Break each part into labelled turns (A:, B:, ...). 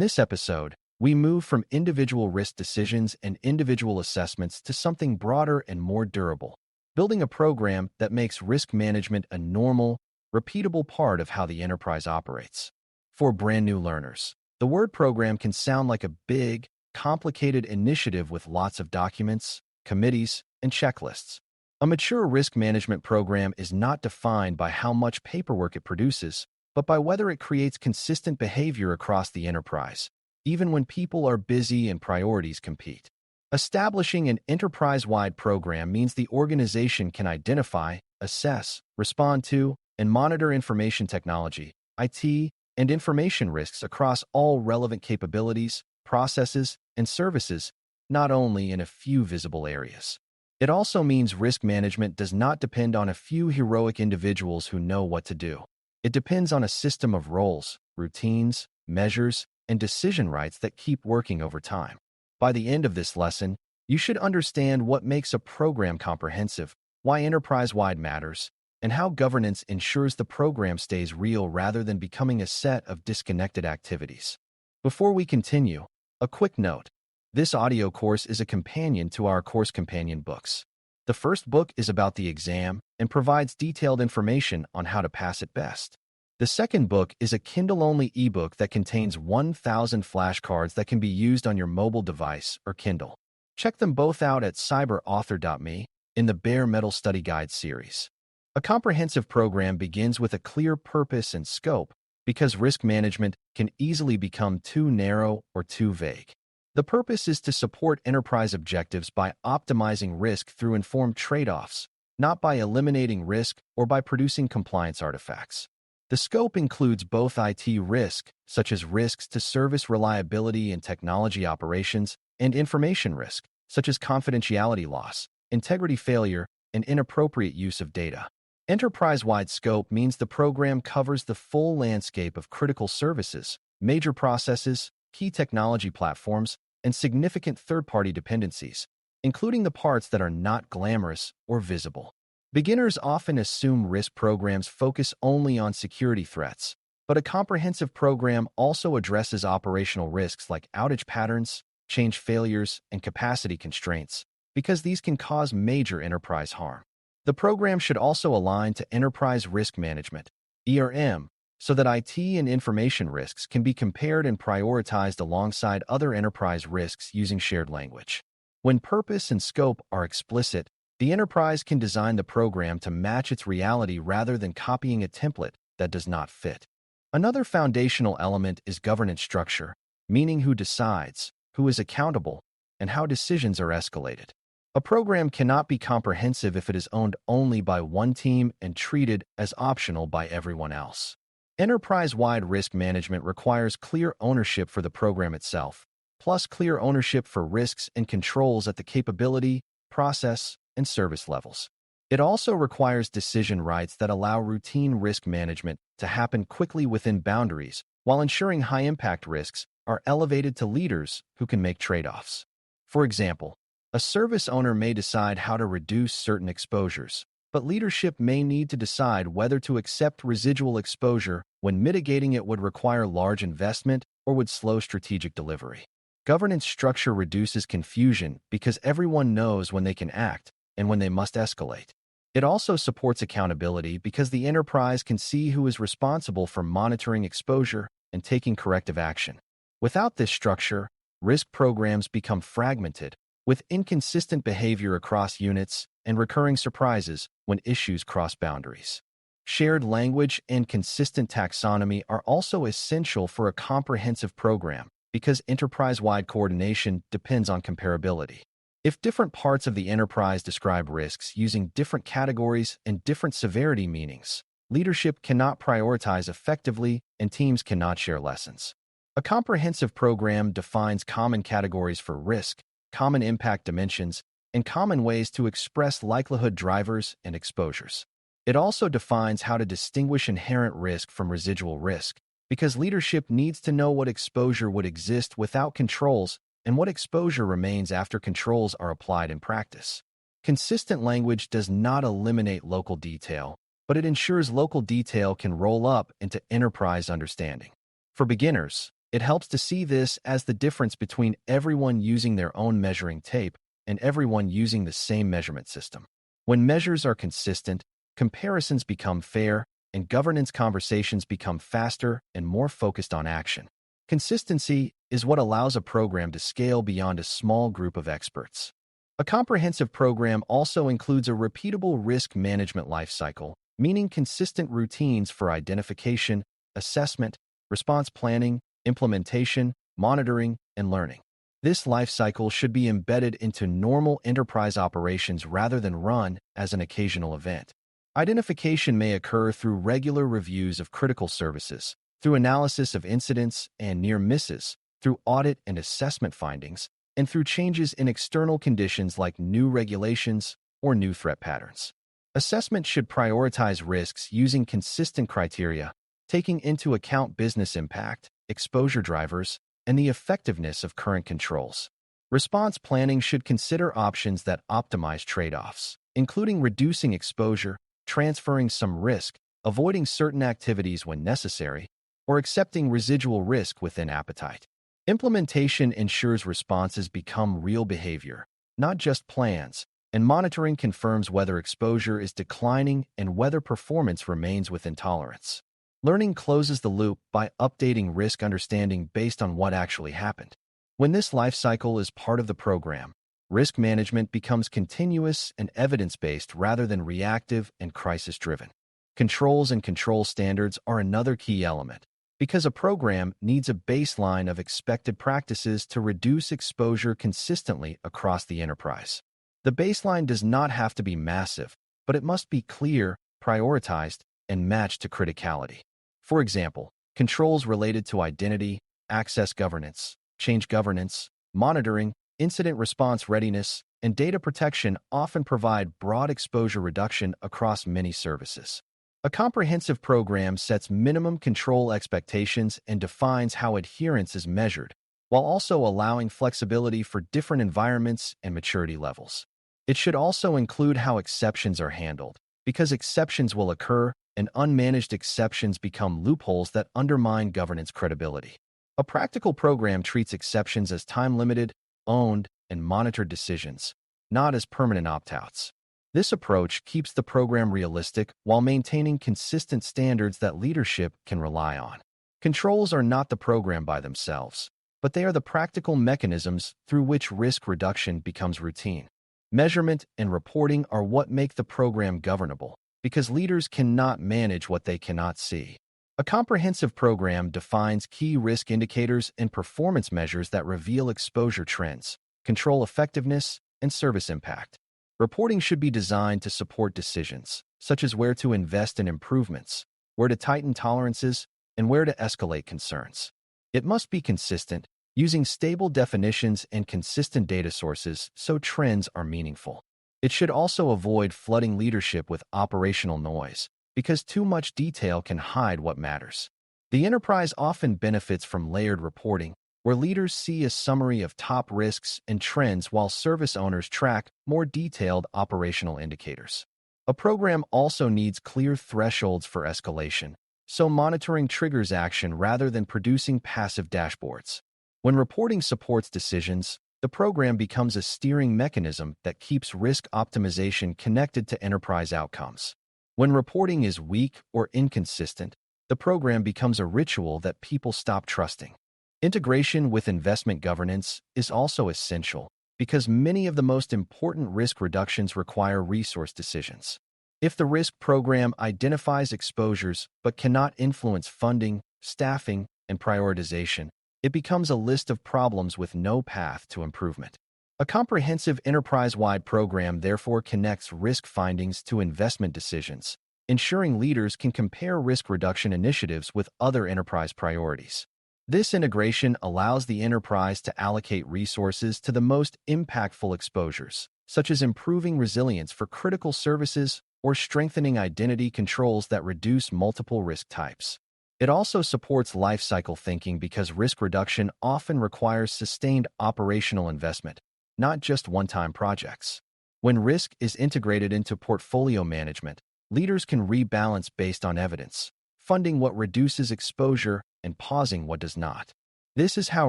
A: this episode, we move from individual risk decisions and individual assessments to something broader and more durable, building a program that makes risk management a normal, repeatable part of how the enterprise operates. For brand new learners, the word program can sound like a big, complicated initiative with lots of documents, committees, and checklists. A mature risk management program is not defined by how much paperwork it produces, but by whether it creates consistent behavior across the enterprise, even when people are busy and priorities compete. Establishing an enterprise-wide program means the organization can identify, assess, respond to, and monitor information technology, IT, and information risks across all relevant capabilities, processes, and services, not only in a few visible areas. It also means risk management does not depend on a few heroic individuals who know what to do. It depends on a system of roles, routines, measures, and decision rights that keep working over time. By the end of this lesson, you should understand what makes a program comprehensive, why enterprise-wide matters, and how governance ensures the program stays real rather than becoming a set of disconnected activities. Before we continue, a quick note. This audio course is a companion to our course companion books. The first book is about the exam and provides detailed information on how to pass it best. The second book is a Kindle-only ebook that contains 1,000 flashcards that can be used on your mobile device or Kindle. Check them both out at Cyber.Author.me in the Bare Metal Study Guide series. A comprehensive program begins with a clear purpose and scope because risk management can easily become too narrow or too vague. The purpose is to support enterprise objectives by optimizing risk through informed trade-offs, not by eliminating risk or by producing compliance artifacts. The scope includes both IT risk, such as risks to service reliability and technology operations, and information risk, such as confidentiality loss, integrity failure, and inappropriate use of data. Enterprise-wide scope means the program covers the full landscape of critical services, major processes, key technology platforms, and significant third-party dependencies, including the parts that are not glamorous or visible. Beginners often assume risk programs focus only on security threats, but a comprehensive program also addresses operational risks like outage patterns, change failures, and capacity constraints, because these can cause major enterprise harm. The program should also align to enterprise risk management, ERM, so that IT and information risks can be compared and prioritized alongside other enterprise risks using shared language. When purpose and scope are explicit, the enterprise can design the program to match its reality rather than copying a template that does not fit. Another foundational element is governance structure, meaning who decides, who is accountable, and how decisions are escalated. A program cannot be comprehensive if it is owned only by one team and treated as optional by everyone else. Enterprise-wide risk management requires clear ownership for the program itself, plus clear ownership for risks and controls at the capability, process, and service levels. It also requires decision rights that allow routine risk management to happen quickly within boundaries, while ensuring high-impact risks are elevated to leaders who can make trade-offs. For example, a service owner may decide how to reduce certain exposures, but leadership may need to decide whether to accept residual exposure when mitigating it would require large investment or would slow strategic delivery. Governance structure reduces confusion because everyone knows when they can act and when they must escalate. It also supports accountability because the enterprise can see who is responsible for monitoring exposure and taking corrective action. Without this structure, risk programs become fragmented, with inconsistent behavior across units and recurring surprises when issues cross boundaries. Shared language and consistent taxonomy are also essential for a comprehensive program because enterprise-wide coordination depends on comparability. If different parts of the enterprise describe risks using different categories and different severity meanings, leadership cannot prioritize effectively and teams cannot share lessons. A comprehensive program defines common categories for risk, common impact dimensions, and common ways to express likelihood drivers and exposures. It also defines how to distinguish inherent risk from residual risk, because leadership needs to know what exposure would exist without controls and what exposure remains after controls are applied in practice. Consistent language does not eliminate local detail, but it ensures local detail can roll up into enterprise understanding. For beginners, It helps to see this as the difference between everyone using their own measuring tape and everyone using the same measurement system. When measures are consistent, comparisons become fair, and governance conversations become faster and more focused on action. Consistency is what allows a program to scale beyond a small group of experts. A comprehensive program also includes a repeatable risk management lifecycle, meaning consistent routines for identification, assessment, response planning, implementation, monitoring, and learning. This lifecycle should be embedded into normal enterprise operations rather than run as an occasional event. Identification may occur through regular reviews of critical services, through analysis of incidents and near misses, through audit and assessment findings, and through changes in external conditions like new regulations or new threat patterns. Assessment should prioritize risks using consistent criteria, taking into account business impact, exposure drivers, and the effectiveness of current controls. Response planning should consider options that optimize trade-offs, including reducing exposure, transferring some risk, avoiding certain activities when necessary, or accepting residual risk within appetite. Implementation ensures responses become real behavior, not just plans, and monitoring confirms whether exposure is declining and whether performance remains within tolerance. Learning closes the loop by updating risk understanding based on what actually happened. When this life cycle is part of the program, risk management becomes continuous and evidence-based rather than reactive and crisis-driven. Controls and control standards are another key element, because a program needs a baseline of expected practices to reduce exposure consistently across the enterprise. The baseline does not have to be massive, but it must be clear, prioritized, and matched to criticality. For example, controls related to identity, access governance, change governance, monitoring, incident response readiness, and data protection often provide broad exposure reduction across many services. A comprehensive program sets minimum control expectations and defines how adherence is measured, while also allowing flexibility for different environments and maturity levels. It should also include how exceptions are handled, because exceptions will occur and unmanaged exceptions become loopholes that undermine governance credibility. A practical program treats exceptions as time-limited, owned, and monitored decisions, not as permanent opt-outs. This approach keeps the program realistic while maintaining consistent standards that leadership can rely on. Controls are not the program by themselves, but they are the practical mechanisms through which risk reduction becomes routine. Measurement and reporting are what make the program governable, because leaders cannot manage what they cannot see. A comprehensive program defines key risk indicators and performance measures that reveal exposure trends, control effectiveness, and service impact. Reporting should be designed to support decisions, such as where to invest in improvements, where to tighten tolerances, and where to escalate concerns. It must be consistent, using stable definitions and consistent data sources so trends are meaningful. It should also avoid flooding leadership with operational noise, because too much detail can hide what matters. The enterprise often benefits from layered reporting, where leaders see a summary of top risks and trends while service owners track more detailed operational indicators. A program also needs clear thresholds for escalation, so monitoring triggers action rather than producing passive dashboards. When reporting supports decisions, the program becomes a steering mechanism that keeps risk optimization connected to enterprise outcomes. When reporting is weak or inconsistent, the program becomes a ritual that people stop trusting. Integration with investment governance is also essential because many of the most important risk reductions require resource decisions. If the risk program identifies exposures but cannot influence funding, staffing, and prioritization, it becomes a list of problems with no path to improvement. A comprehensive enterprise-wide program therefore connects risk findings to investment decisions, ensuring leaders can compare risk reduction initiatives with other enterprise priorities. This integration allows the enterprise to allocate resources to the most impactful exposures, such as improving resilience for critical services or strengthening identity controls that reduce multiple risk types. It also supports lifecycle thinking because risk reduction often requires sustained operational investment, not just one-time projects. When risk is integrated into portfolio management, leaders can rebalance based on evidence, funding what reduces exposure and pausing what does not. This is how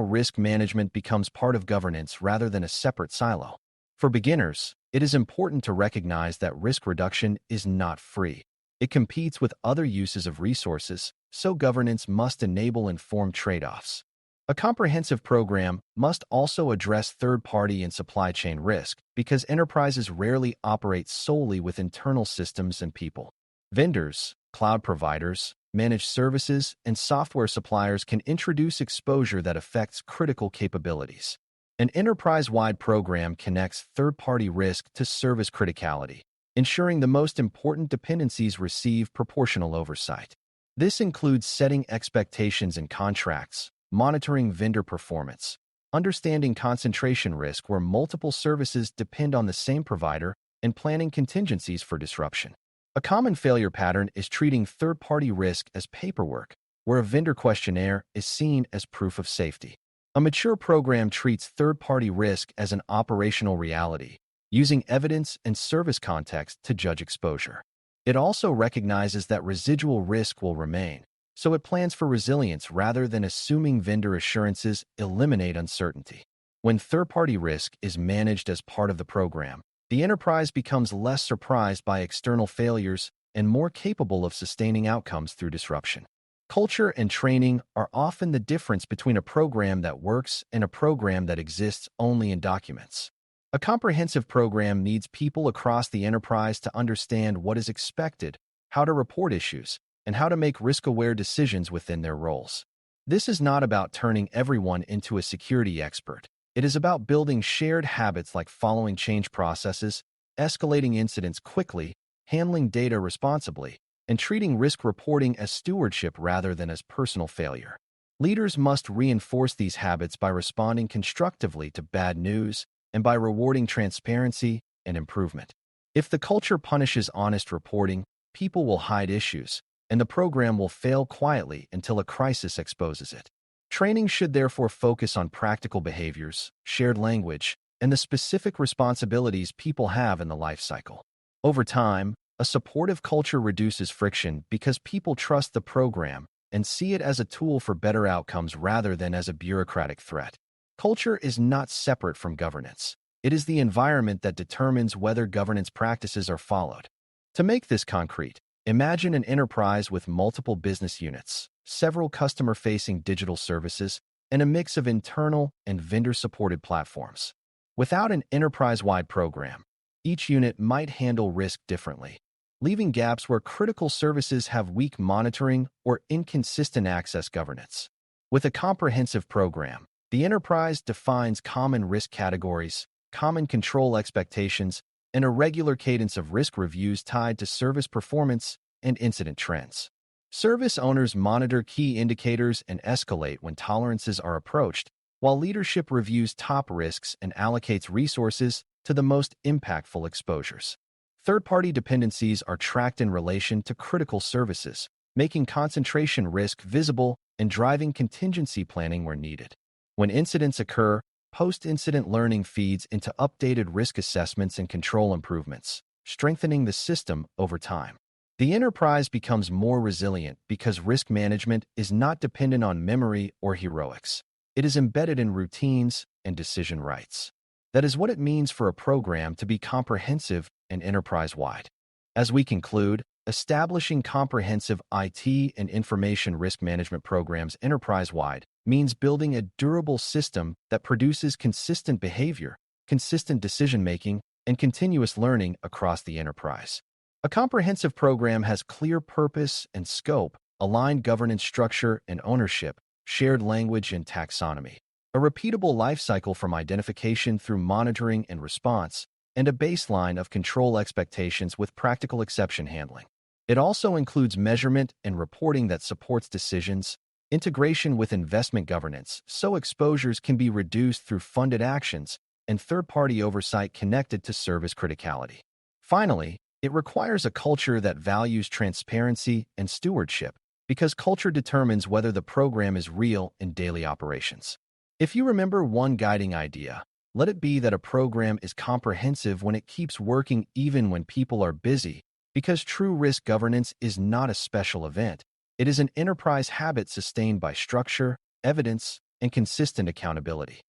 A: risk management becomes part of governance rather than a separate silo. For beginners, it is important to recognize that risk reduction is not free. It competes with other uses of resources, so governance must enable informed trade-offs. A comprehensive program must also address third-party and supply chain risk because enterprises rarely operate solely with internal systems and people. Vendors, cloud providers, managed services, and software suppliers can introduce exposure that affects critical capabilities. An enterprise-wide program connects third-party risk to service criticality, ensuring the most important dependencies receive proportional oversight. This includes setting expectations in contracts, monitoring vendor performance, understanding concentration risk where multiple services depend on the same provider, and planning contingencies for disruption. A common failure pattern is treating third-party risk as paperwork, where a vendor questionnaire is seen as proof of safety. A mature program treats third-party risk as an operational reality, using evidence and service context to judge exposure. It also recognizes that residual risk will remain, so it plans for resilience rather than assuming vendor assurances eliminate uncertainty. When third-party risk is managed as part of the program, the enterprise becomes less surprised by external failures and more capable of sustaining outcomes through disruption. Culture and training are often the difference between a program that works and a program that exists only in documents. A comprehensive program needs people across the enterprise to understand what is expected, how to report issues, and how to make risk-aware decisions within their roles. This is not about turning everyone into a security expert. It is about building shared habits like following change processes, escalating incidents quickly, handling data responsibly, and treating risk reporting as stewardship rather than as personal failure. Leaders must reinforce these habits by responding constructively to bad news and by rewarding transparency and improvement. If the culture punishes honest reporting, people will hide issues, and the program will fail quietly until a crisis exposes it. Training should therefore focus on practical behaviors, shared language, and the specific responsibilities people have in the life cycle. Over time, a supportive culture reduces friction because people trust the program and see it as a tool for better outcomes rather than as a bureaucratic threat. Culture is not separate from governance. It is the environment that determines whether governance practices are followed. To make this concrete, imagine an enterprise with multiple business units, several customer-facing digital services, and a mix of internal and vendor-supported platforms. Without an enterprise-wide program, each unit might handle risk differently, leaving gaps where critical services have weak monitoring or inconsistent access governance. With a comprehensive program, the enterprise defines common risk categories, common control expectations, and a regular cadence of risk reviews tied to service performance and incident trends. Service owners monitor key indicators and escalate when tolerances are approached, while leadership reviews top risks and allocates resources to the most impactful exposures. Third-party dependencies are tracked in relation to critical services, making concentration risk visible and driving contingency planning where needed. When incidents occur, post-incident learning feeds into updated risk assessments and control improvements, strengthening the system over time. The enterprise becomes more resilient because risk management is not dependent on memory or heroics. It is embedded in routines and decision rights. That is what it means for a program to be comprehensive and enterprise-wide. As we conclude, establishing comprehensive IT and information risk management programs enterprise-wide means building a durable system that produces consistent behavior, consistent decision-making, and continuous learning across the enterprise. A comprehensive program has clear purpose and scope, aligned governance structure and ownership, shared language and taxonomy, a repeatable lifecycle from identification through monitoring and response, and a baseline of control expectations with practical exception handling. It also includes measurement and reporting that supports decisions, integration with investment governance so exposures can be reduced through funded actions, and third-party oversight connected to service criticality. Finally, it requires a culture that values transparency and stewardship because culture determines whether the program is real in daily operations. If you remember one guiding idea, let it be that a program is comprehensive when it keeps working even when people are busy, because true risk governance is not a special event. It is an enterprise habit sustained by structure, evidence, and consistent accountability.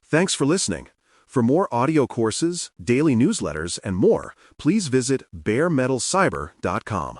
B: Thanks for listening. For more audio courses, daily newsletters, and more, please visit baremetalcyber.com.